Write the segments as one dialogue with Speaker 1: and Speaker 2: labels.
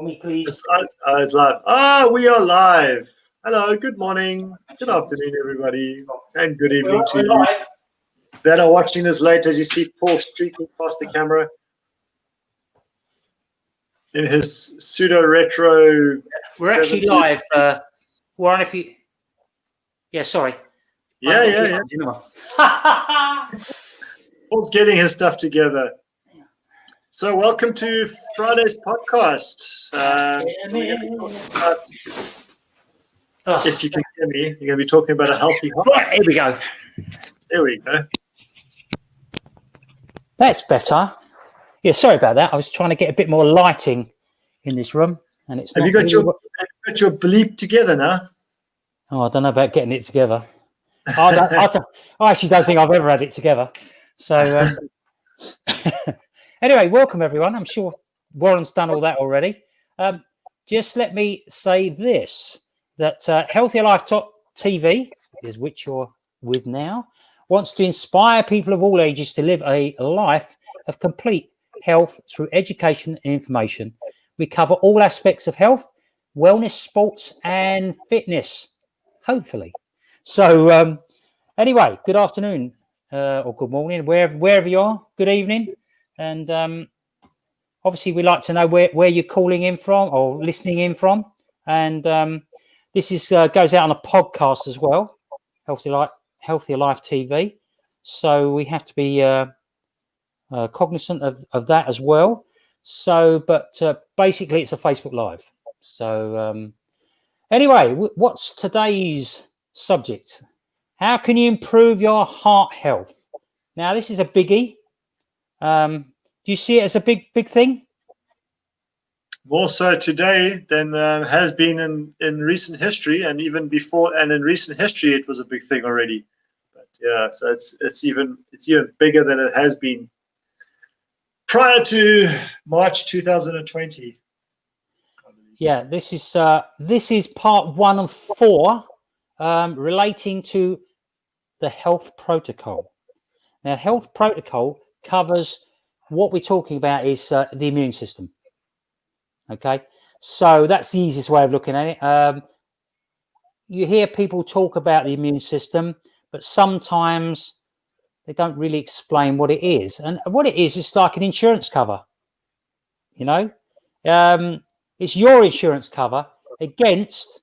Speaker 1: me, please.
Speaker 2: It's live. We are live. Hello, good morning, good afternoon, everybody, and good evening to you that are watching this late. As you see Paul streaking past the camera in his pseudo-retro.
Speaker 1: We're actually live. Warren, if you... Yeah, sorry.
Speaker 2: Yeah. Paul's getting his stuff together. So welcome to Friday's podcast. If you can hear me, you're going to be talking about a healthy heart.
Speaker 1: Right, here we go.
Speaker 2: There we go.
Speaker 1: That's better. Yeah, sorry about that. I was trying to get a bit more lighting in this room, and it's.
Speaker 2: Have you got your bleep together now?
Speaker 1: Oh, I don't know about getting it together. I actually don't think I've ever had it together. So. Anyway, welcome everyone. I'm sure Warren's done all that already. Just let me say this, that HealthierLifeTV, is which you're with now, wants to inspire people of all ages to live a life of complete health through education and information. We cover all aspects of health, wellness, sports and fitness, hopefully. So anyway, good afternoon or good morning, wherever you are, good evening. And obviously, we like to know where you're calling in from or listening in from. And this is goes out on a podcast as well, Healthier Life TV. So we have to be cognizant of that as well. So, but basically, it's a Facebook Live. So anyway, what's today's subject? How can you improve your heart health? Now, this is a biggie. Do you see it as a big thing?
Speaker 2: More so today than has been in recent history, and even before. And in recent history, it was a big thing already. But yeah, so it's even bigger than it has been prior to March 2020.
Speaker 1: Yeah, this is part 1 of 4 relating to the health protocol. Now, health protocol covers what we're talking about is the immune system. Okay, so that's the easiest way of looking at it. You hear people talk about the immune system, but sometimes they don't really explain what it is. And what it is like an insurance cover. You know, it's your insurance cover against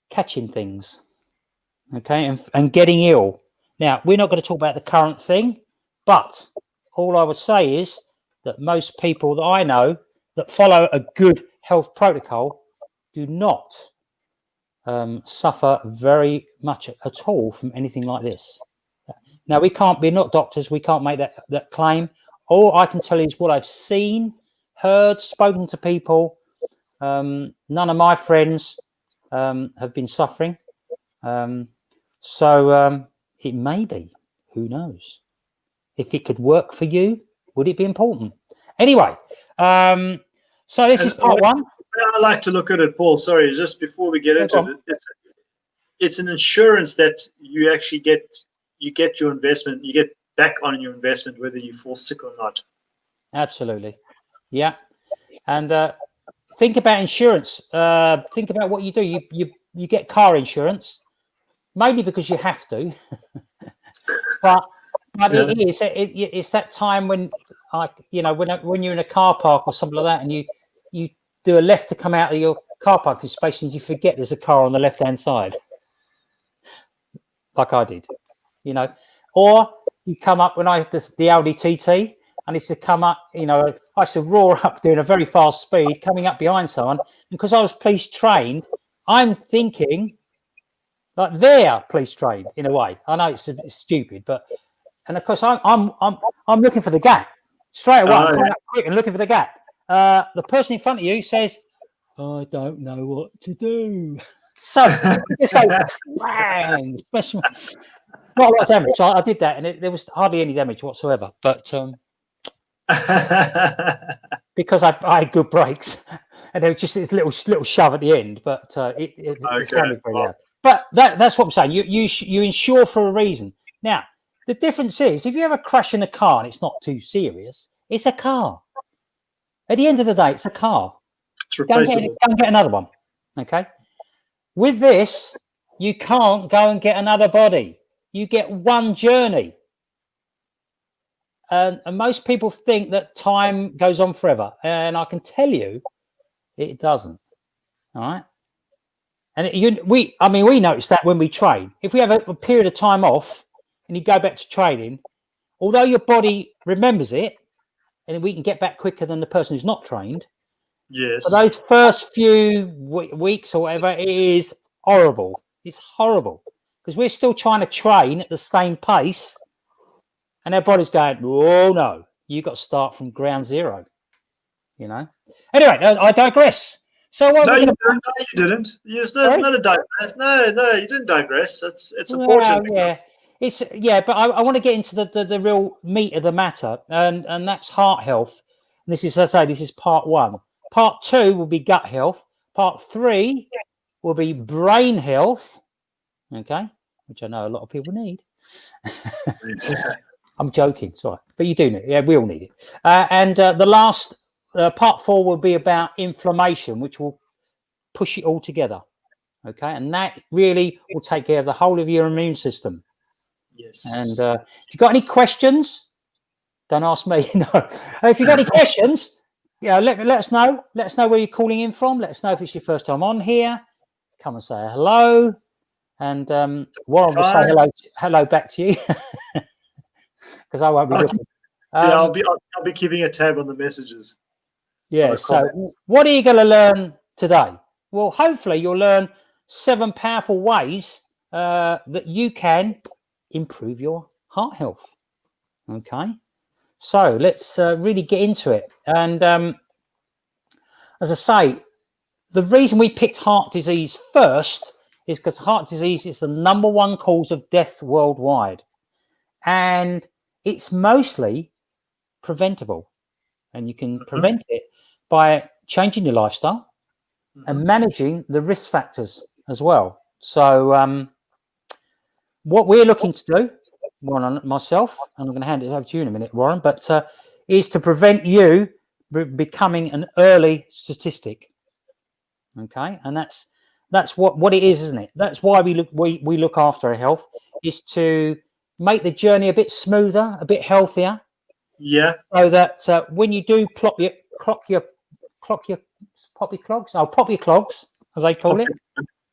Speaker 1: catching things. Okay, and getting ill. Now, we're not going to talk about the current thing, but all I would say is that most people that I know that follow a good health protocol do not suffer very much at all from anything like this. Now, we're not doctors. We can't make that claim. All I can tell you is what I've seen, heard, spoken to people. None of my friends have been suffering. So it may be, who knows? If it could work for you, would it be important? Anyway, so this is part 1.
Speaker 2: I like to look at it, Paul. Sorry, just before we get into it, it's an insurance that you actually get. You get your investment. You get back on your investment, whether you fall sick or not.
Speaker 1: Absolutely, yeah. And think about insurance. Think about what you do. You get car insurance, mainly because you have to, but yeah. It's that time when, when you're in a car park or something like that, and you do a left to come out of your car parking space, and you forget there's a car on the left-hand side, like I did, or you come up when I had the Audi TT, and it's to come up, I used to roar up doing a very fast speed, coming up behind someone, and because I was police trained, I'm thinking like they're police trained in a way. I know it's stupid, but. And of course, I'm looking for the gap straight away. I'm coming up quick and looking for the gap. The person in front of you says, "I don't know what to do." So it's like bang, not a lot of damage. I did that, and there was hardly any damage whatsoever. But because I had good brakes, and there was just this little shove at the end. But it sounded very loud. But that's what I'm saying. You insure for a reason. Now. The difference is, if you have a crash in a car and it's not too serious, it's a car. At the end of the day, it's a car.
Speaker 2: It's replaceable.
Speaker 1: Go and get another one. Okay. With this, you can't go and get another body. You get one journey. And most people think that time goes on forever. And I can tell you, it doesn't. All right. And we notice that when we train. If we have a period of time off and you go back to training, although your body remembers it, and we can get back quicker than the person who's not trained.
Speaker 2: Yes.
Speaker 1: For those first few weeks or whatever, it is horrible. It's horrible because we're still trying to train at the same pace, and our body's going, "Oh no, you got to start from ground zero." You know. Anyway, I digress. So what
Speaker 2: No,
Speaker 1: we're
Speaker 2: you
Speaker 1: going
Speaker 2: didn't. No, you didn't. You're not a digress. No, you didn't digress. It's important.
Speaker 1: Yeah, but I want to get into the real meat of the matter, and that's heart health. And this is, as I say, this is part 1. Part 2 will be gut health. Part 3 will be brain health. Okay, which I know a lot of people need. I'm joking, sorry, but you do need it. Yeah, we all need it. And the last part 4 will be about inflammation, which will push it all together. Okay, and that really will take care of the whole of your immune system.
Speaker 2: Yes.
Speaker 1: And if you've got any questions, don't ask me. No, if you've got any questions, let us know. Let us know where you're calling in from. Let us know if it's your first time on here. Come and say hello, and Warren will say hello back to you because I won't be looking.
Speaker 2: I'll be keeping a tab on the messages.
Speaker 1: Yeah. So, what are you going to learn today? Well, hopefully, you'll learn 7 powerful ways that you can improve your heart health. Okay. So let's really get into it. And as I say, the reason we picked heart disease first is because heart disease is the #1 cause of death worldwide. And it's mostly preventable. And you can prevent it by changing your lifestyle and managing the risk factors as well. So what we're looking to do, Warren and myself, and I'm going to hand it over to you in a minute, Warren, but is to prevent you becoming an early statistic. Okay, and that's what it is, isn't it? That's why we look after our health, is to make the journey a bit smoother, a bit healthier.
Speaker 2: Yeah.
Speaker 1: So that when you do pop your clogs, as they call it.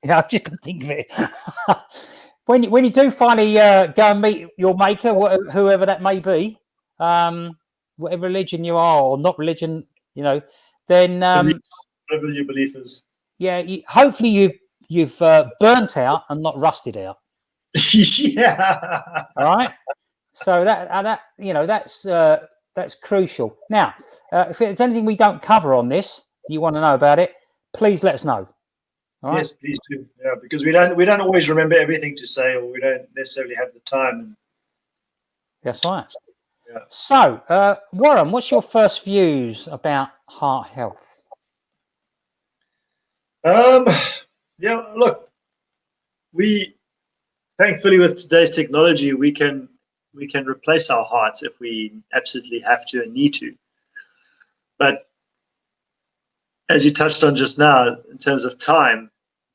Speaker 1: Yeah, I just couldn't think of it. When you do finally go and meet your maker, whoever that may be, whatever religion you are or not religion, then
Speaker 2: whatever your belief is.
Speaker 1: Yeah, hopefully you've burnt out and not rusted out.
Speaker 2: Yeah.
Speaker 1: All right. So that's crucial. Now, if there's anything we don't cover on this, you want to know about it, please let us know. All right?
Speaker 2: Yes, please do. Yeah, because we don't always remember everything to say, or we don't necessarily have the time.
Speaker 1: That's right.
Speaker 2: Yeah.
Speaker 1: So, Warren, what's your first views about heart health?
Speaker 2: Yeah, look, we thankfully with today's technology we can replace our hearts if we absolutely have to and need to. But as you touched on just now, in terms of time,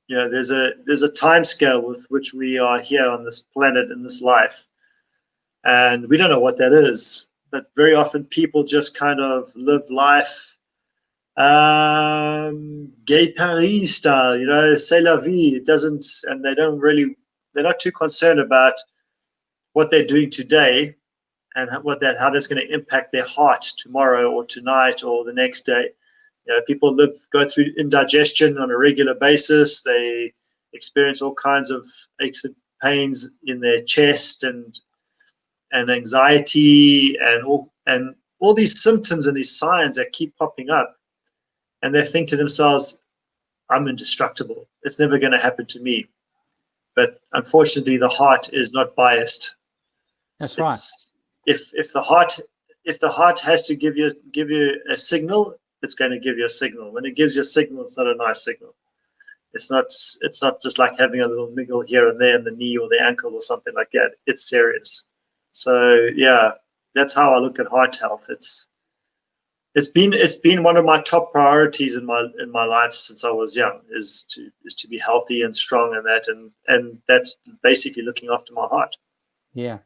Speaker 2: there's a time scale with which we are here on this planet in this life, and we don't know what that is. But very often people just kind of live life gay Paris style, c'est la vie. It doesn't, and they're not too concerned about what they're doing today and how that's going to impact their heart tomorrow or tonight or the next day. People go through indigestion on a regular basis. They experience all kinds of aches and pains in their chest and anxiety and all these symptoms and these signs that keep popping up. And they think to themselves, I'm indestructible. It's never going to happen to me. But unfortunately, the heart is not biased.
Speaker 1: That's right.
Speaker 2: If the heart has to give you a signal, it's going to give you a signal. When it gives you a signal, it's not a nice signal. It's not just like having a little niggle here and there in the knee or the ankle or something like that. It's serious. So yeah, that's how I look at heart health. it's been one of my top priorities in my life since I was young, is to be healthy and strong, and that's basically looking after my heart.
Speaker 1: Yeah,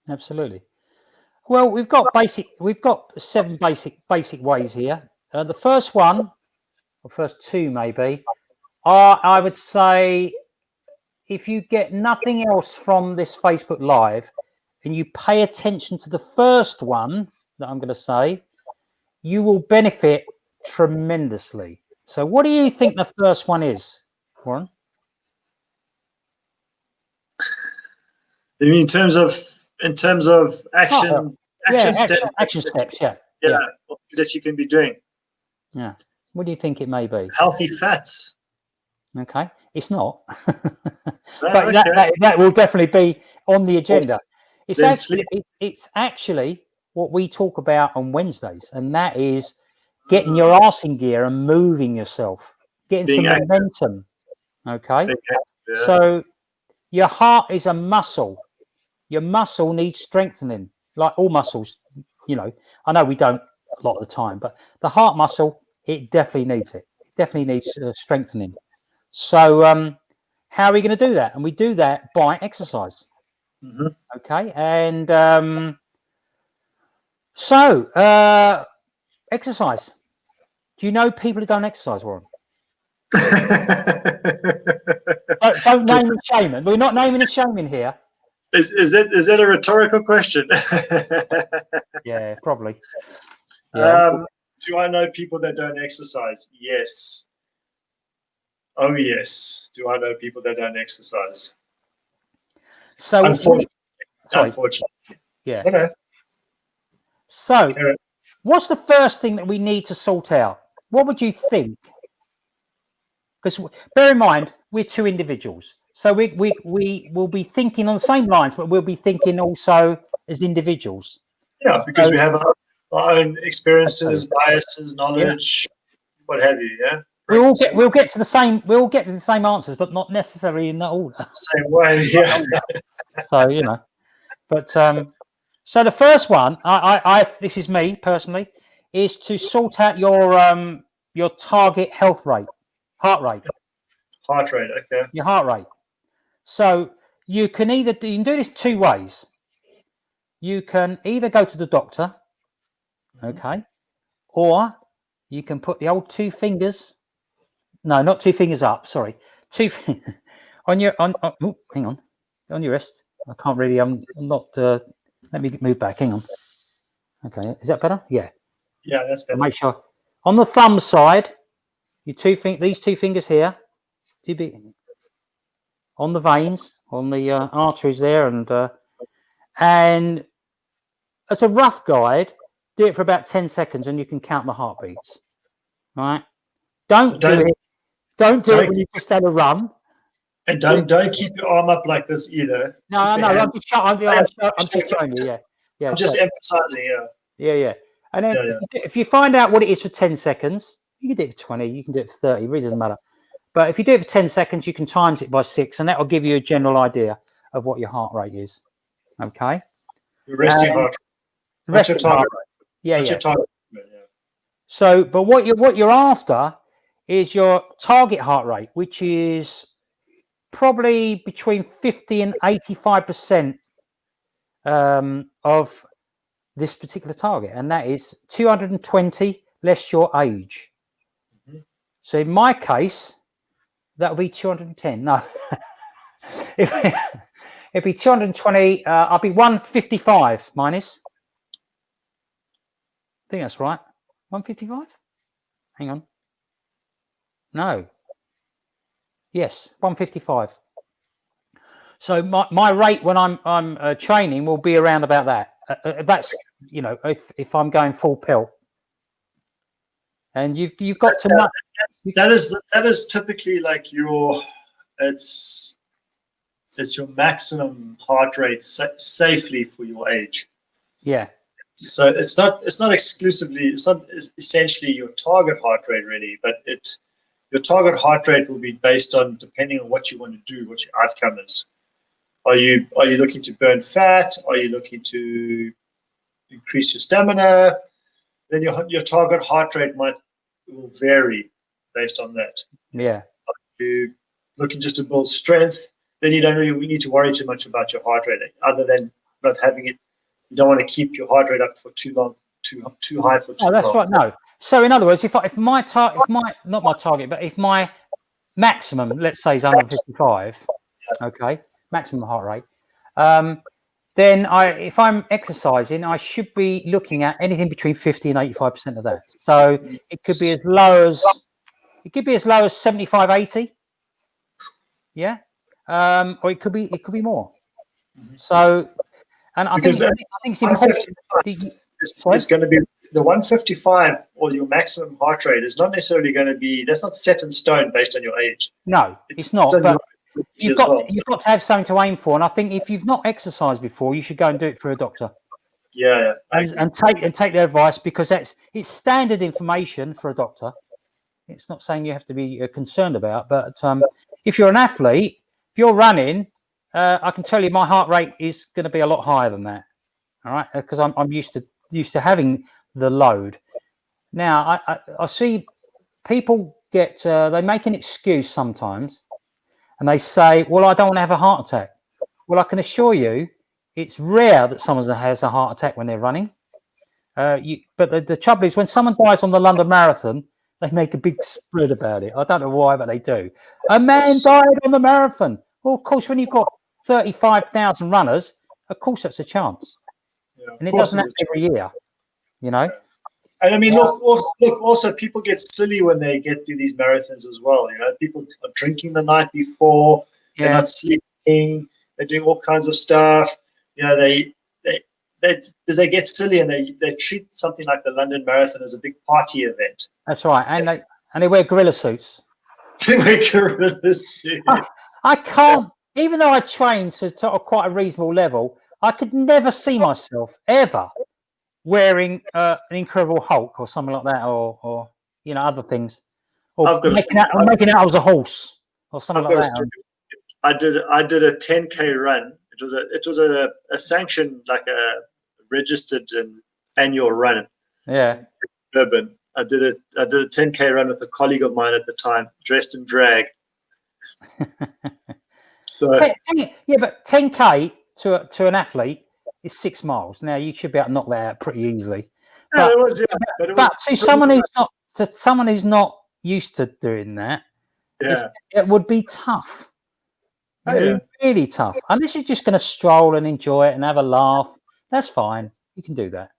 Speaker 1: absolutely. Well, we've got 7 basic ways here. The first one, or first 2 maybe, are, I would say, if you get nothing else from this Facebook Live and you pay attention to the first one that I'm going to say, you will benefit tremendously. So what do you think the first one is, Warren?
Speaker 2: I mean, in terms of action steps,
Speaker 1: Action steps. Yeah.
Speaker 2: that you can be doing.
Speaker 1: Yeah. What do you think it may be?
Speaker 2: Healthy fats.
Speaker 1: Okay, it's not,
Speaker 2: Oh,
Speaker 1: but
Speaker 2: okay.
Speaker 1: that will definitely be on the agenda.
Speaker 2: Then sleep.
Speaker 1: It's actually what we talk about on Wednesdays, and that is getting
Speaker 2: Mm,
Speaker 1: your arse in gear and moving yourself, getting
Speaker 2: being
Speaker 1: some
Speaker 2: active.
Speaker 1: momentum. Okay,
Speaker 2: Being active, yeah.
Speaker 1: so your heart is a muscle. Your muscle needs strengthening, like all muscles. I know we don't a lot of the time, but the heart muscle, it definitely needs it. It definitely needs strengthening. So, how are we going to do that? And we do that by exercise.
Speaker 2: Mm-hmm.
Speaker 1: Okay. And exercise. Do you know people who don't exercise, Warren? Don't name and shame it. We're not naming and shaming here.
Speaker 2: Is that a rhetorical question?
Speaker 1: Yeah, probably. Yeah.
Speaker 2: Do I know people that don't exercise? Yes. Oh, yes. Do I know people that don't exercise?
Speaker 1: So,
Speaker 2: Unfortunately.
Speaker 1: Yeah.
Speaker 2: Okay.
Speaker 1: So, what's the first thing that we need to sort out? What would you think? Because bear in mind, we're 2 individuals. So we will be thinking on the same lines, but we'll be thinking also as individuals.
Speaker 2: Yeah, because we have our own experiences,
Speaker 1: Absolutely.
Speaker 2: biases, knowledge, what have you. Yeah.
Speaker 1: We'll get to the same answers, but not necessarily in that order.
Speaker 2: Same way. Yeah.
Speaker 1: So but so the first one, this is me personally, is to sort out your target heart rate.
Speaker 2: Heart rate. Okay.
Speaker 1: Your heart rate. So you can do this 2 ways. You can either go to the doctor, okay, or you can put the old 2 fingers. No, not 2 fingers up. Sorry, 2 on your hang on your wrist. I can't really. I'm not. Let me move back. Hang on. Okay, is that better? Yeah.
Speaker 2: Yeah, that's better.
Speaker 1: Make sure on the thumb side, these 2 fingers here, too big, on the veins, on the arteries there, and as a rough guide, do it for about 10 seconds, and you can count the heartbeats. All right. Don't do it when you just had a run.
Speaker 2: And don't keep your arm up like this either.
Speaker 1: No. I'm just showing you. Yeah.
Speaker 2: I'm just emphasizing.
Speaker 1: Yeah. And then if you find out what it is for 10 seconds, you can do it for 20, you can do it for 30, it really doesn't matter. But if you do it for 10 seconds, you can times it by 6, and that will give you a general idea of what your heart rate is. Okay.
Speaker 2: Your resting heart rate.
Speaker 1: Resting heart rate. Yeah.
Speaker 2: Your target. Yeah.
Speaker 1: So, but what you're after is your target heart rate, which is probably between 50 and 85% of this particular target, and that is 220 less your age. Mm-hmm. So in my case, that would be 210. No, it'd be 220. I'll be 155 minus. I think that's right. 155. Hang on. No. Yes, 155. So my rate when I'm training will be around about that. That's if I'm going full pill. And you've got to.
Speaker 2: That is typically like it's your maximum heart rate safely for your age.
Speaker 1: Yeah.
Speaker 2: So it's not exclusively, it's not essentially your target heart rate really, but your target heart rate will be based on, depending on what you want to do, what your outcome is. Are you looking to burn fat? Are you looking to increase your stamina? then your target heart rate will vary based on that.
Speaker 1: Yeah.
Speaker 2: You're looking just to build strength, then you don't really need to worry too much about your heart rate, other than not having it. You don't want to keep your heart rate up for too long, too high for too
Speaker 1: Oh, that's
Speaker 2: long.
Speaker 1: right. No. So in other words, if my maximum, let's say, is 155, okay, maximum heart rate, then if I'm exercising, I should be looking at anything between 50 and 85% of that. So it could be as low as 75, 80. Yeah. Or it could be more. So, and I think it's important.
Speaker 2: It's going to be the 155, or your maximum heart rate is not necessarily going to be. That's not set in stone based on your age.
Speaker 1: No, it's not. But you've got to have something to aim for. And I think if you've not exercised before, you should go and do it for a doctor.
Speaker 2: Yeah.
Speaker 1: And take their advice, because it's standard information for a doctor. It's not saying you have to be concerned about, but if you're an athlete, if you're running, I can tell you my heart rate is going to be a lot higher than that. All right, because I'm used to having the load. Now I see people they make an excuse sometimes, and they say, "Well, I don't want to have a heart attack." Well, I can assure you, it's rare that someone has a heart attack when they're running. But the trouble is, when someone dies on the London Marathon, they make a big spread about it. I don't know why, but they do. A man died on the marathon. Well, of course, when you've got 35,000 runners, of course that's a chance.
Speaker 2: Yeah,
Speaker 1: and it doesn't happen every year, you know.
Speaker 2: And I mean, look. Also, people get silly when they get to these marathons as well. You know, people are drinking the night before. They're not sleeping. They're doing all kinds of stuff. You know, because they get silly, and they treat something like the London Marathon as a big party event.
Speaker 1: That's right, and they wear gorilla suits.
Speaker 2: They wear gorilla suits.
Speaker 1: I can't, even though I train to quite a reasonable level, I could never see myself ever wearing an Incredible Hulk or something like that, or other things, or making out I was a horse or something like that.
Speaker 2: I did a 10K run. It was a sanctioned, like a registered and annual run.
Speaker 1: Yeah.
Speaker 2: Durban. I did a 10K run with a colleague of mine at the time, dressed in drag. So
Speaker 1: but 10K to an athlete is 6 miles. Now you should be able to knock that out pretty easily.
Speaker 2: But
Speaker 1: to someone who's not used to doing that, it would be tough. Really tough. Unless you're just going to stroll and enjoy it and have a laugh, that's fine. You can do that.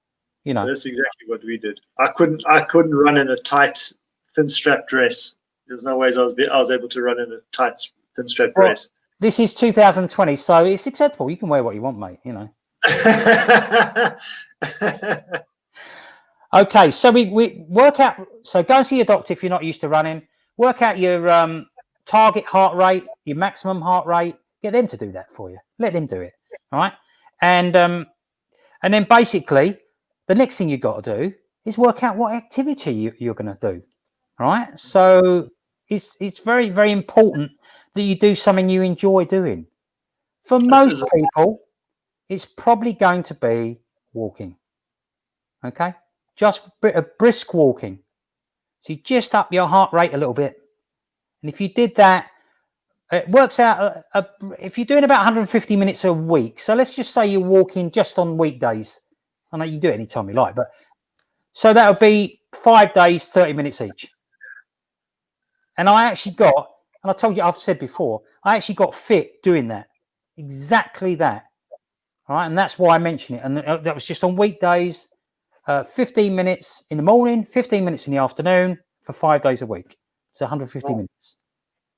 Speaker 2: That's exactly what we did. I couldn't run in a tight, thin strap dress. There's no ways I was able to run in a tight, thin strap dress.
Speaker 1: This is 2020, so it's acceptable. You can wear what you want, mate. Okay, so we work out. So go and see your doctor if you're not used to running. Work out your target heart rate, your maximum heart rate. Get them to do that for you. Let them do it. All right, and then basically the next thing you've got to do is work out what activity you're going to do. All right, so it's very, very important that you do something you enjoy doing. For most people, it's probably going to be walking. Okay, just a bit of brisk walking. So you just up your heart rate a little bit, and if you did that, it works out. If you're doing about 150 minutes a week, so let's just say you're walking just on weekdays. I know you can do it anytime you like, but so that would be 5 days, 30 minutes each. And I actually got, and I told you, I've said before, I actually got fit doing that. Exactly that. All right. And that's why I mention it. And that was just on weekdays, 15 minutes in the morning, 15 minutes in the afternoon for 5 days a week. So 150 minutes.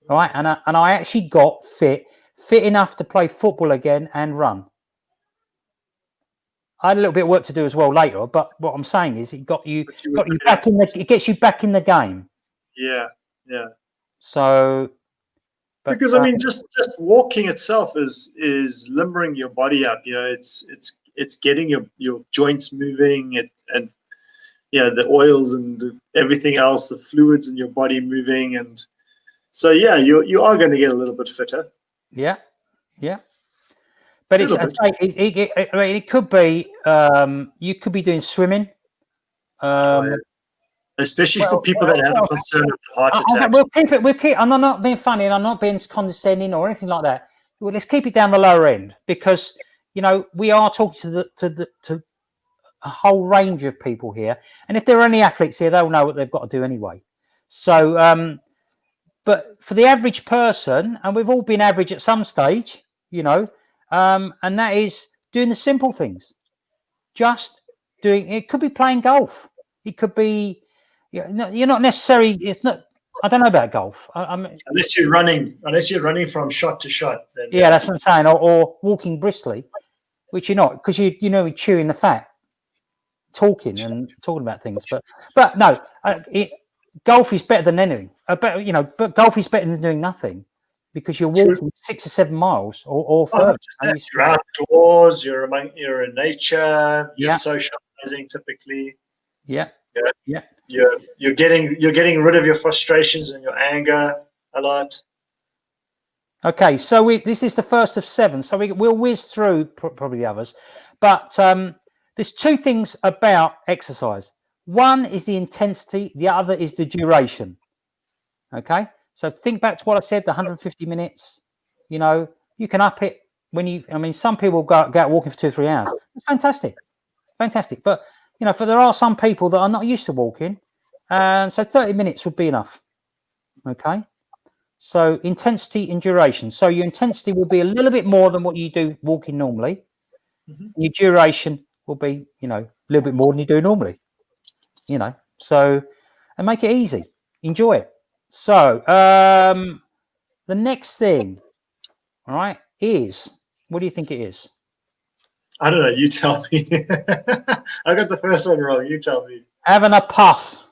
Speaker 1: All right. And I actually got fit enough to play football again and run. I had a little bit of work to do as well later, but what I'm saying is it got you back in it gets you back in the game.
Speaker 2: Yeah.
Speaker 1: So,
Speaker 2: because I mean, just walking itself is limbering your body up. It's getting your joints moving, and the oils and everything else, the fluids in your body moving, and so you are going to get a little bit fitter.
Speaker 1: Yeah. But it could be you could be doing swimming.
Speaker 2: Especially for people that have a concern of heart attacks.
Speaker 1: We'll keep it. We'll keep. I'm not being funny, and I'm not being condescending or anything like that. Well, let's keep it down the lower end because we are talking to a whole range of people here, and if there are any athletes here, they'll know what they've got to do anyway. So, but for the average person, and we've all been average at some stage, and that is doing the simple things. Just doing. It could be playing golf. It could be. You're not necessarily. It's not. I don't know about golf.
Speaker 2: Unless you're running from shot to shot. Then,
Speaker 1: yeah, that's what I'm saying. Or walking briskly, which you're not, because you're chewing the fat, talking about things. But no, golf is better than anything. But golf is better than doing nothing, because you're walking 6 or 7 miles or further.
Speaker 2: You're outdoors. You're in nature. You're socializing typically.
Speaker 1: Yeah.
Speaker 2: You're getting rid of your frustrations and your anger a lot.
Speaker 1: Okay, so this is the first of 7, so we'll whiz through probably the others, but there's 2 things about exercise. One is the intensity, the other is the duration. Okay, so think back to what I said, the 150 minutes. You can up it when some people go out walking for 2 or 3 hours. It's fantastic. But there are some people that are not used to walking, and so 30 minutes would be enough. Okay, so intensity and duration. So your intensity will be a little bit more than what you do walking normally. Mm-hmm. Your duration will be, a little bit more than you do normally. So, and make it easy. Enjoy it. So, the next thing, all right, is, what do you think it is?
Speaker 3: I don't know. You tell me. I got the first one wrong. You tell me.
Speaker 1: Having a puff.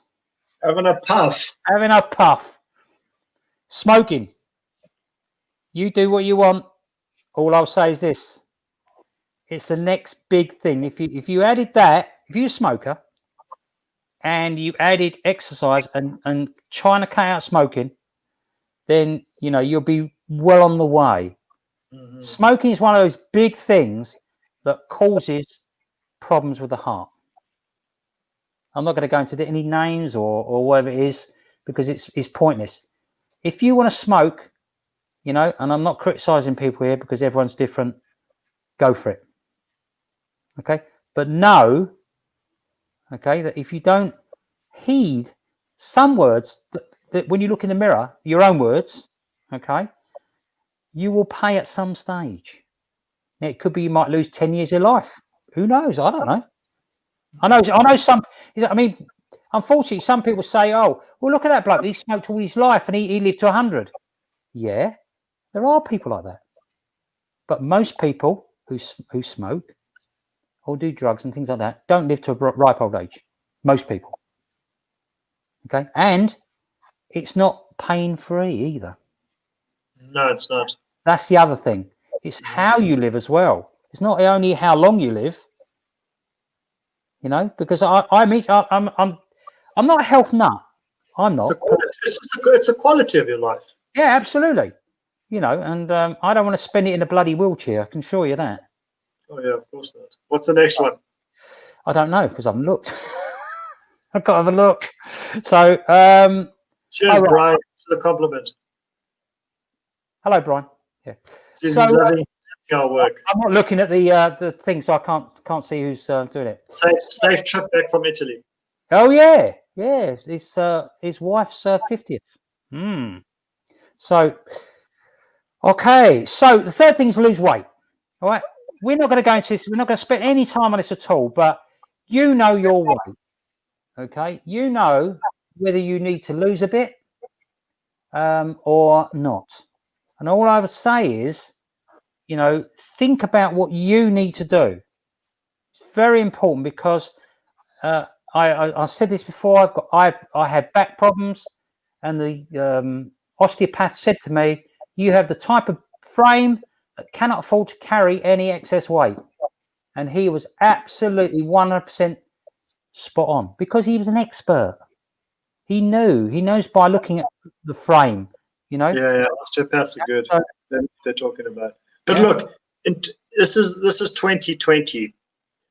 Speaker 3: Having a puff.
Speaker 1: Having a puff. Smoking. You do what you want. All I'll say is this. It's the next big thing. If you added that, if you're a smoker and you added exercise and trying to cut out smoking, then, you'll be well on the way. Mm-hmm. Smoking is one of those big things that causes problems with the heart. I'm not going to go into any names or whatever it is, because it's pointless. If you want to smoke, and I'm not criticizing people here because everyone's different, go for it. Okay? But know, okay, that if you don't heed some words that when you look in the mirror, your own words, okay, you will pay at some stage. Now, it could be you might lose 10 years of life. Who knows? I don't know. I know some. Unfortunately, some people say, "Oh, well, look at that bloke. He smoked all his life and he lived to 100." Yeah, there are people like that. But most people who smoke or do drugs and things like that don't live to a ripe old age. Most people. Okay, and it's not pain-free either.
Speaker 3: No, it's not.
Speaker 1: That's the other thing. It's how you live as well. It's not only how long you live. Because I'm not a health nut. I'm not.
Speaker 3: It's a quality of your life.
Speaker 1: Yeah, absolutely. And I don't want to spend it in a bloody wheelchair. I can assure you that.
Speaker 3: Oh yeah, of course not. What's the next one?
Speaker 1: I don't know because I haven't looked. I've got to have a look. So,
Speaker 3: cheers, Brian, to the compliment.
Speaker 1: Hello, Brian. Yeah.
Speaker 3: So, our work.
Speaker 1: I'm not looking at the thing, so I can't see who's doing it.
Speaker 3: Safe trip back from Italy.
Speaker 1: Oh yeah. His wife's 50th. So, okay. So the third thing is lose weight. All right. We're not going to go into this. We're not going to spend any time on this at all. But your weight. Okay. You know whether you need to lose a bit or not. And all I would say is, think about what you need to do. It's very important because I said this before. I had back problems, and the osteopath said to me, "You have the type of frame that cannot afford to carry any excess weight." And he was absolutely 100% spot on because he was an expert. He knows by looking at the frame.
Speaker 3: Yeah, osteopaths are good. They're talking about. But look, this is 2020,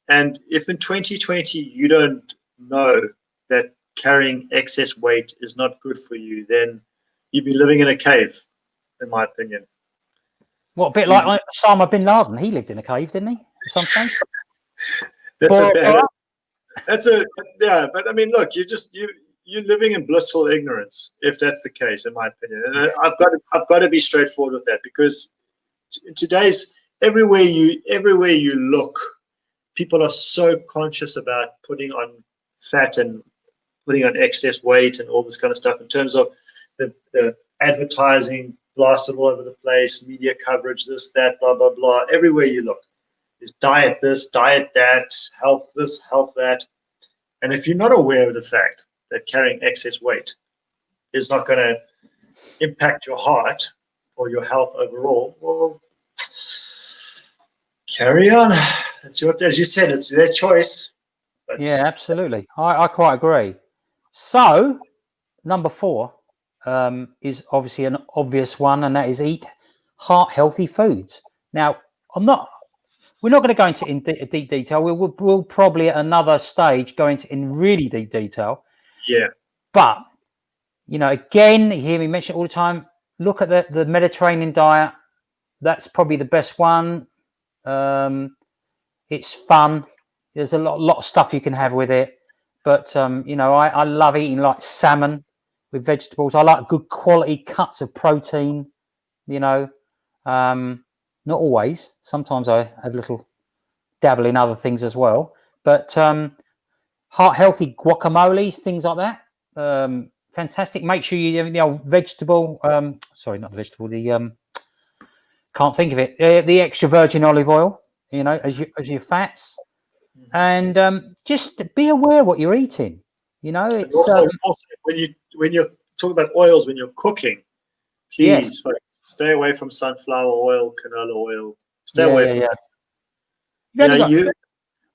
Speaker 3: and if in 2020 you don't
Speaker 2: know that carrying excess weight is not good for you, then you'd be living in a cave, in my opinion.
Speaker 1: What, a bit like Osama bin Laden? He lived in a cave, didn't he? At some stage.
Speaker 2: That's a bad. That's a yeah, but I mean, look, you're living in blissful ignorance if that's the case, in my opinion. And I've got to be straightforward with that, because in today's everywhere you look, people are so conscious about putting on fat and putting on excess weight and all this kind of stuff, in terms of the advertising blasted all over the place, media coverage, this, that, blah, blah, blah. Everywhere you look, there's diet this, diet that, health this, health that. And if you're not aware of the fact that carrying excess weight is not going to impact your heart or your health overall, well, carry on. As you said, it's their choice. But
Speaker 1: Yeah, absolutely. I quite agree. So, number 4 is obviously an obvious one, and that is eat heart-healthy foods. Now, we're not going to go into deep detail. We'll probably at another stage go into in really deep detail.
Speaker 2: Yeah.
Speaker 1: But, again, you hear me mention it all the time. Look at the Mediterranean diet. That's probably the best one. It's fun. There's a lot of stuff you can have with it. But, I love eating like salmon with vegetables. I like good quality cuts of protein, not always. Sometimes I have a little dabble in other things as well. But heart-healthy guacamoles, things like that. Fantastic. Make sure you have the vegetable. Sorry, not vegetable. The can't think of it. The extra virgin olive oil. As your fats, and just be aware what you're eating. It's
Speaker 2: also when you talk about oils when you're cooking, please stay away from sunflower oil, canola oil. Stay away from that.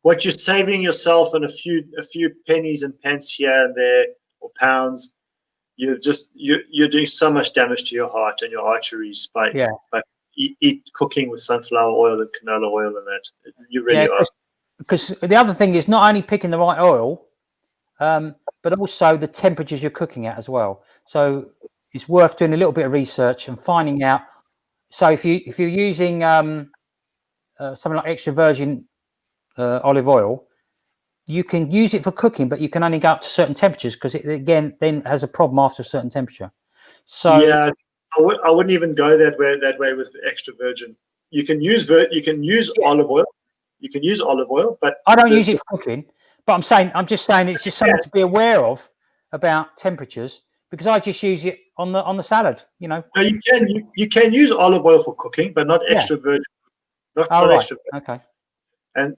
Speaker 2: What you're saving yourself in a few pennies and pence here and there, or pounds, you're doing so much damage to your heart and your arteries by eat cooking with sunflower oil and canola oil and that. You really are.
Speaker 1: Because the other thing is not only picking the right oil, but also the temperatures you're cooking at as well. So it's worth doing a little bit of research and finding out. So if you're using something like extra virgin olive oil, you can use it for cooking, but you can only go up to certain temperatures, because it again then has a problem after a certain temperature. So
Speaker 2: yeah, I wouldn't even go that way with extra virgin. You can use olive oil. You can use olive oil, but
Speaker 1: I don't use it for cooking. But I'm just saying it's just something to be aware of about temperatures, because I just use it on the salad.
Speaker 2: No, you can use olive oil for cooking, but not extra virgin. Not extra virgin.
Speaker 1: Okay.
Speaker 2: And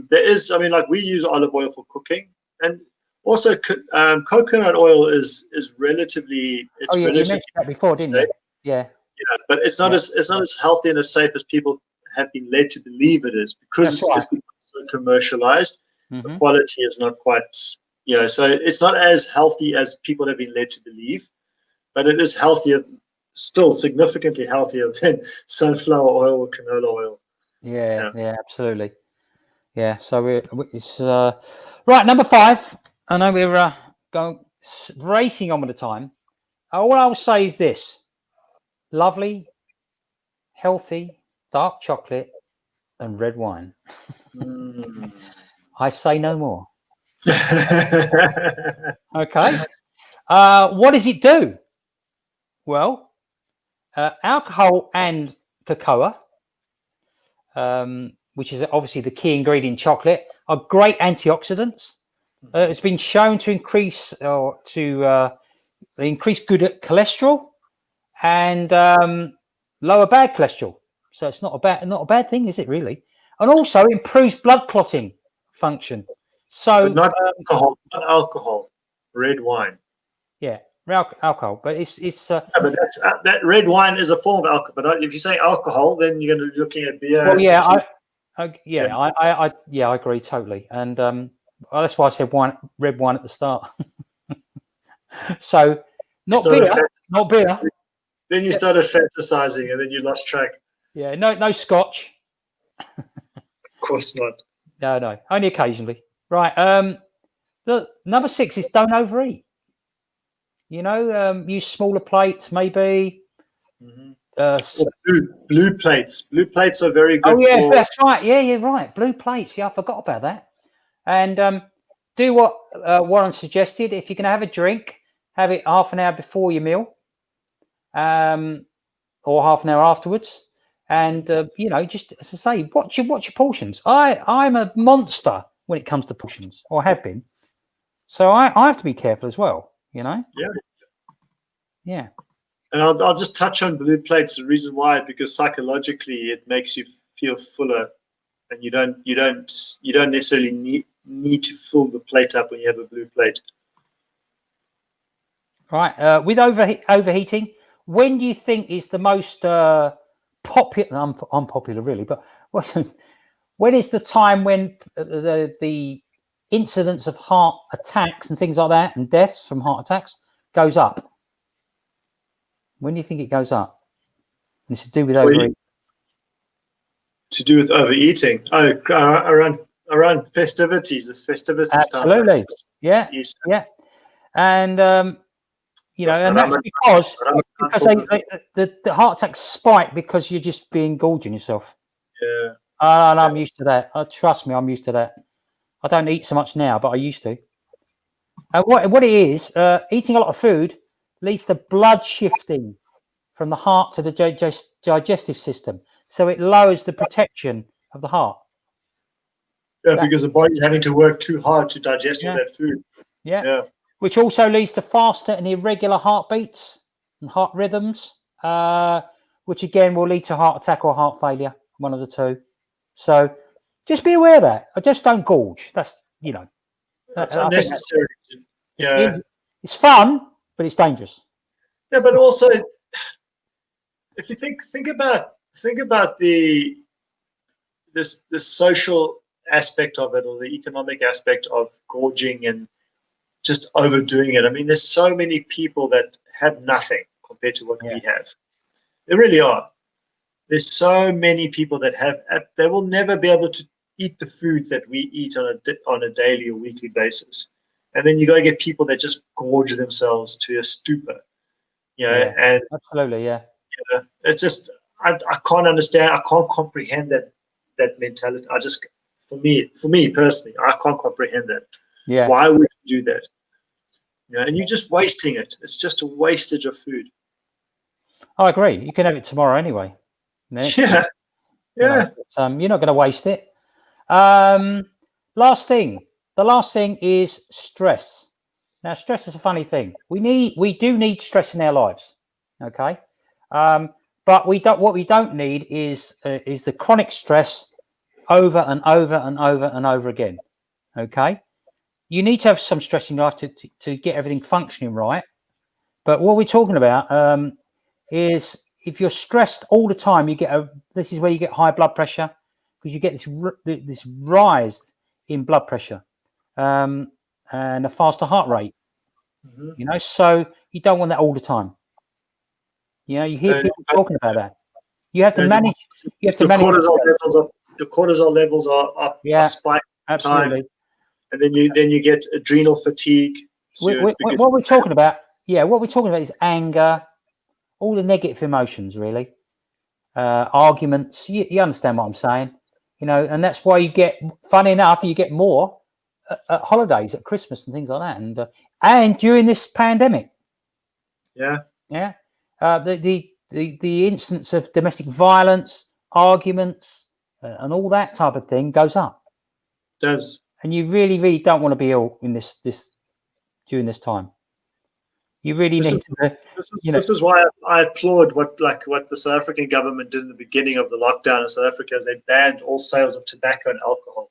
Speaker 2: there is, like we use olive oil for cooking, and also coconut oil is relatively. It's
Speaker 1: you mentioned that before, didn't you? Yeah.
Speaker 2: Yeah, but it's not as healthy and as safe as people have been led to believe it is, because it's become so commercialized.
Speaker 1: Mm-hmm.
Speaker 2: The quality is not quite, so it's not as healthy as people have been led to believe, but it is healthier, still significantly healthier than sunflower oil or canola oil.
Speaker 1: Yeah, absolutely. Yeah, so it's right. Number 5. I know we're going racing on with the time. All I'll say is this: lovely, healthy, dark chocolate and red wine. I say no more. Okay. What does it do? Well, alcohol and cocoa, which is obviously the key ingredient in chocolate, are great antioxidants. It's been shown to increase good cholesterol and lower bad cholesterol. So it's not a bad thing, is it really? And also improves blood clotting function. So
Speaker 2: but not alcohol, red wine.
Speaker 1: Yeah, alcohol, but it's.
Speaker 2: But that red wine is a form of alcohol. But if you say alcohol, then you're going to be looking at beer.
Speaker 1: Well, I agree totally, and that's why I said red wine at the start. So not beer.
Speaker 2: Then you started fantasizing, and then you lost track.
Speaker 1: Yeah, no scotch.
Speaker 2: Of course not.
Speaker 1: No, only occasionally. Right. Look, number 6 is don't overeat. You know, use smaller plates, maybe.
Speaker 2: Or blue plates. Blue plates are very good
Speaker 1: Oh yeah,
Speaker 2: for.
Speaker 1: that's right. Yeah, you're right. Blue plates. Yeah, I forgot about that. And do what Warren suggested. If you're going to have a drink, have it half an hour before your meal, or half an hour afterwards. And you know, just as I say, watch your portions. I'm a monster when it comes to portions, or have been. So I have to be careful as well. You know.
Speaker 2: Yeah.
Speaker 1: Yeah.
Speaker 2: And I'll just touch on blue plates. The reason why, because psychologically it makes you feel fuller, and you don't necessarily need to fill the plate up when you have a blue plate.
Speaker 1: Right. With overheating, when do you think is the most popular? Unpopular, really, but when is the time when the incidence of heart attacks and things like that, and deaths from heart attacks, goes up? When do you think it goes up? And it's to do with overeating.
Speaker 2: To do with overeating. Oh, around festivities. This festivities time.
Speaker 1: Absolutely. Yeah.
Speaker 2: Easter.
Speaker 1: Yeah. And you know, and that's because the heart attacks spike because you're just being gorging yourself.
Speaker 2: Yeah.
Speaker 1: And I'm used to that. Trust me, I'm used to that. I don't eat so much now, but I used to. What it is, eating a lot of food leads to blood shifting from the heart to the digestive system. So it lowers the protection of the heart.
Speaker 2: Yeah, because the body's having to work too hard to digest all that food.
Speaker 1: Yeah. Which also leads to faster and irregular heartbeats and heart rhythms, which again will lead to heart attack or heart failure, one of the two. So just be aware of that. I just don't gorge. That's, you know.
Speaker 2: That's unnecessary.
Speaker 1: It's fun, but it's dangerous.
Speaker 2: Yeah, but also, if you think about this social aspect of it, or the economic aspect of gorging and just overdoing it. I mean, there's so many people that have nothing compared to what we have. There really are. There's so many people that they will never be able to eat the foods that we eat on a daily or weekly basis. And then you got to get people that just gorge themselves to a stupor. You know, and
Speaker 1: absolutely, yeah.
Speaker 2: You know, it's just I can't understand. I can't comprehend that mentality. For me personally, I can't comprehend that.
Speaker 1: Yeah.
Speaker 2: Why would you do that? You know, and you're just wasting it. It's just a wastage of food.
Speaker 1: I agree. You can have it tomorrow anyway.
Speaker 2: Yeah. Yeah.
Speaker 1: You're not going to waste it. The last thing is stress. Now, stress is a funny thing. We do need stress in our lives. Okay. But what we don't need is the chronic stress over and over and over and over again. Okay. You need to have some stress in your life to get everything functioning right. But what we're talking about is if you're stressed all the time, this is where you get high blood pressure, because you get this rise in blood pressure and a faster heart rate.
Speaker 2: Mm-hmm.
Speaker 1: You know, so you don't want that all the time. You know, you hear people talking about that. You have to manage. You have to manage.
Speaker 2: The cortisol levels are spiked.
Speaker 1: Absolutely.
Speaker 2: Time, and then you get adrenal fatigue.
Speaker 1: What we're talking about, is anger, all the negative emotions, really. Arguments. You understand what I'm saying? You know, and that's why you get. Funny enough, you get more at holidays, at Christmas, and things like that, and during this pandemic.
Speaker 2: Yeah.
Speaker 1: Yeah. The instance of domestic violence, arguments, and all that type of thing goes up.
Speaker 2: It does.
Speaker 1: And you really, really don't want to be ill in this during this time. You really need to.
Speaker 2: This is why I applaud what the South African government did in the beginning of the lockdown in South Africa, is they banned all sales of tobacco and alcohol.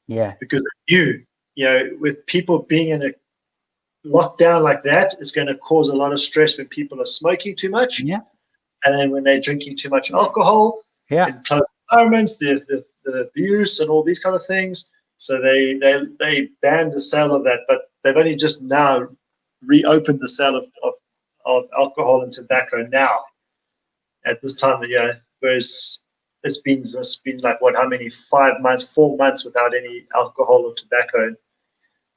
Speaker 1: Yeah.
Speaker 2: Because you know, with people being in a lockdown like that, it's going to cause a lot of stress when people are smoking too much.
Speaker 1: Yeah.
Speaker 2: And then when they're drinking too much alcohol.
Speaker 1: Yeah.
Speaker 2: In closed environments, the abuse and all these kind of things. So they banned the sale of that, but they've only just now reopened the sale of alcohol and tobacco now at this time of year, whereas it's been like 4 months without any alcohol or tobacco.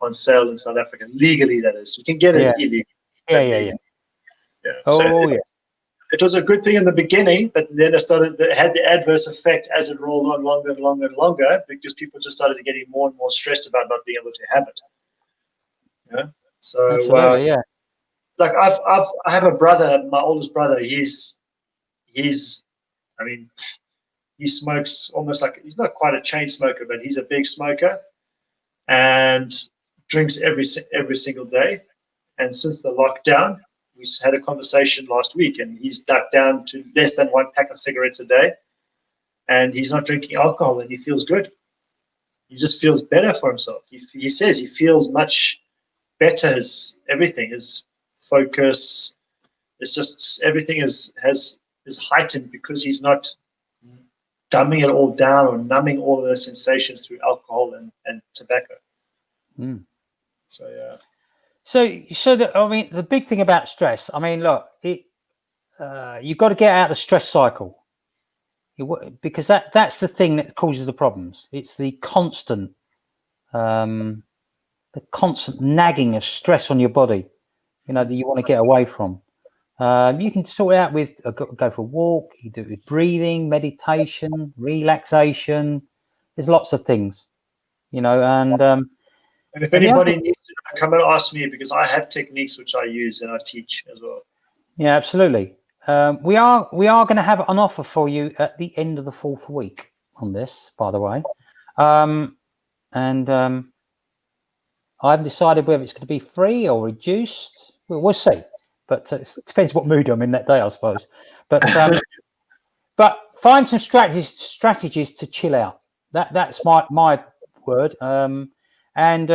Speaker 2: on sale in South Africa legally. That is, you can get it illegally.
Speaker 1: Yeah.
Speaker 2: So
Speaker 1: Oh, yeah.
Speaker 2: it was a good thing in the beginning, but then it had the adverse effect as it rolled on longer and longer and longer, because people just started getting more and more stressed about not being able to have it. Yeah. So
Speaker 1: Absolutely, yeah.
Speaker 2: like I have a brother, my oldest brother. He's I mean, he smokes almost like, he's not quite a chain smoker, but he's a big smoker and drinks every single day. And since the lockdown, we had a conversation last week, and he's ducked down to less than 1 pack of cigarettes a day, and he's not drinking alcohol, and he feels good. He just feels better for himself. He says he feels much better. His focus, it's just everything is heightened because he's not dumbing it all down or numbing all of those sensations through alcohol and tobacco.
Speaker 1: Mm.
Speaker 2: So yeah.
Speaker 1: So I mean, the big thing about stress, I mean, look, you've got to get out of the stress cycle, because that's the thing that causes the problems. It's the constant nagging of stress on your body, that you want to get away from. You can sort it out with go for a walk. You do it with breathing, meditation, relaxation. There's lots of things,
Speaker 2: And if anybody needs to come and ask me, because I have techniques which I use and I teach as well.
Speaker 1: Yeah, absolutely. We are going to have an offer for you at the end of the 4th week on this, by the way, and I haven't decided whether it's going to be free or reduced. We'll see, but it depends what mood I'm in that day, I suppose. But but find some strategies to chill out. That's my word. And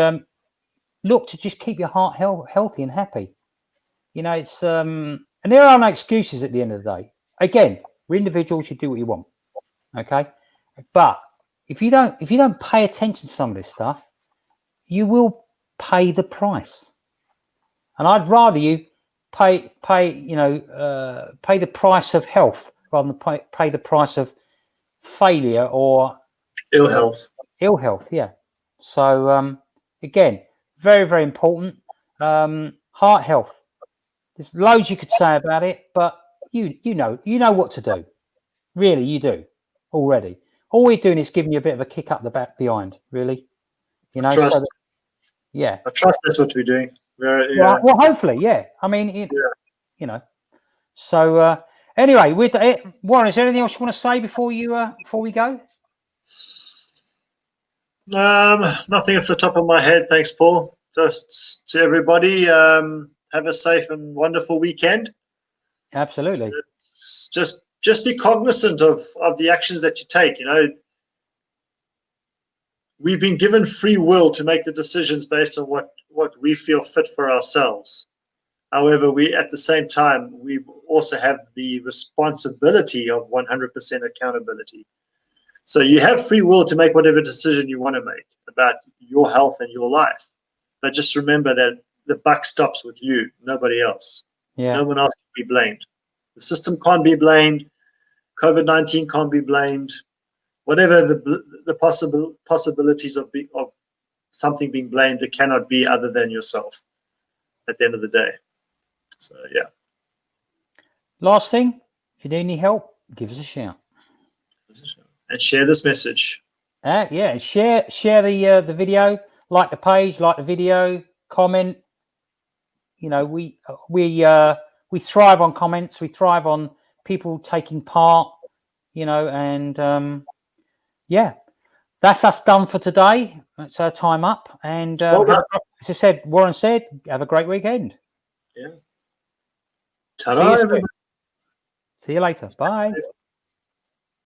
Speaker 1: look to just keep your heart healthy and happy. It's and there are no excuses at the end of the day. Again, we're individuals. You do what you want, okay? But if you don't pay attention to some of this stuff, you will pay the price. And I'd rather you pay the price of health rather than pay the price of failure or
Speaker 2: ill health.
Speaker 1: Ill health, yeah. So again, very, very important. Heart health. There's loads you could say about it, but you know what to do. Really, you do already. All we're doing is giving you a bit of a kick up the back behind, really.
Speaker 2: Trust.
Speaker 1: So yeah.
Speaker 2: I trust that's what we're doing. Yeah.
Speaker 1: Well, hopefully, yeah. I mean, So anyway, with Warren, is there anything else you want to say before we go?
Speaker 2: Nothing off the top of my head. Thanks, Paul. Just to everybody, have a safe and wonderful weekend.
Speaker 1: Absolutely.
Speaker 2: Just be cognizant of the actions that you take. We've been given free will to make the decisions based on what we feel fit for ourselves. However, we at the same time, we also have the responsibility of 100% accountability. So you have free will to make whatever decision you want to make about your health and your life. But just remember that the buck stops with you, nobody else.
Speaker 1: Yeah.
Speaker 2: No one else can be blamed. The system can't be blamed. COVID-19 can't be blamed. Whatever the possibilities of something being blamed, it cannot be other than yourself at the end of the day. So, yeah.
Speaker 1: Last thing, if you need any help, give us a shout.
Speaker 2: And share this message.
Speaker 1: Yeah, share the video, like the page, like the video, comment. We thrive on comments. We thrive on people taking part. And yeah, that's us done for today. That's our time up. And as I said, Warren said, have a great weekend.
Speaker 2: Yeah. Ta-da, everybody.
Speaker 1: See you later. Bye.